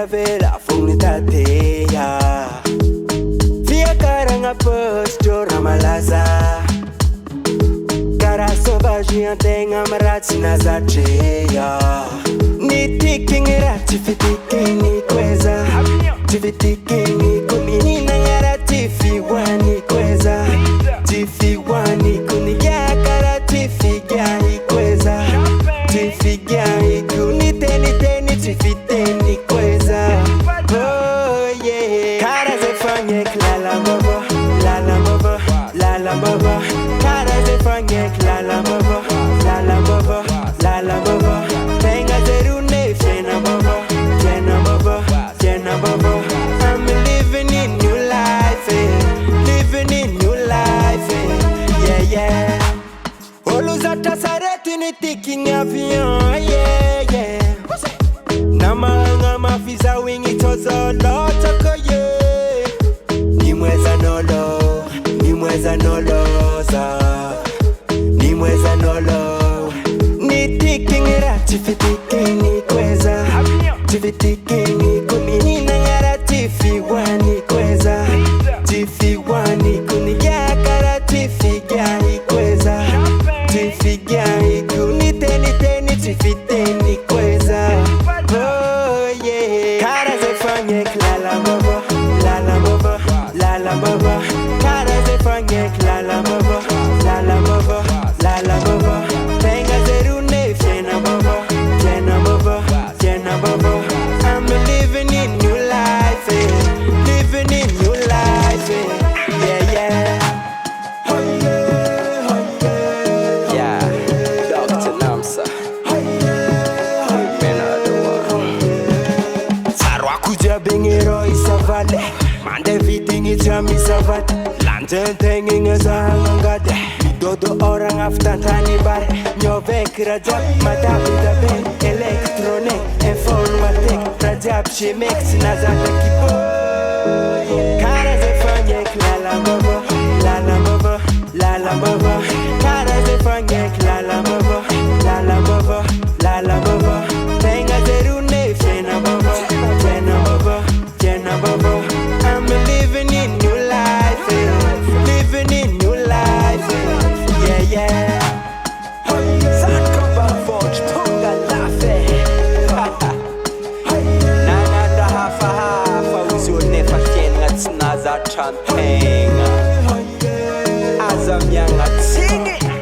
Vela funitateya via caranga postura malaza cara sauvage antenga maratsi nazacheya ni tikingira tifitiki kweza tifitiki kuminina ngara tifiwani kweza tifiwani kuniyakara tifigani kweza tifigani kuniteni teni tifiteni kweza. Oh yeah, cara ze fanye la la baba, la la baba, la la baba. Cara ze fanye la la baba, la la baba, la la baba. Tenga zerune fena baba, fena baba, fena baba. I'm living in new life, living in new life, yeah yeah. Oluzata sareti ni taking avion, yeah yeah. Namanga mafiza wingi tozo lotoko ye. Nimweza nolo, nimweza noloza, nimweza nolo. Ni tikingira tifitiki ni kweza, tifitiki ni kuminina ngara tifiwani kweza, tifiwani kuniyakara tifigani kweza, tifigani kuniteni teni tifiteni kweza. Oh yeah, cara ze fanye la la baba, la la baba, la la baba. Cara ze fanye la la baba, la la baba, la la baba. Tenga zerune fena baba, fena baba, fena baba. I'm living in new life, living in new life, yeah yeah. Oh yeah, oh yeah, yeah. Dr. Namsa. Bingero isavale mande vidingi jami savat landen tenginga zangade dodo orang aftantani bar nyovek rajab madabi dabe electronic informatic rajab shimex nazata kipo cara ze fanye la la baba, la la baba, la la baba. Cara ze fanye la la baba, la la baba, la la baba. Tenga zerune fena baba, fena baba, fena baba. I'm living in new life, living in new life, yeah yeah. San kamba forge punga lafe. Nana da hafa uzo nefa kenga tsnaza champenga. Azam yanga tsingi.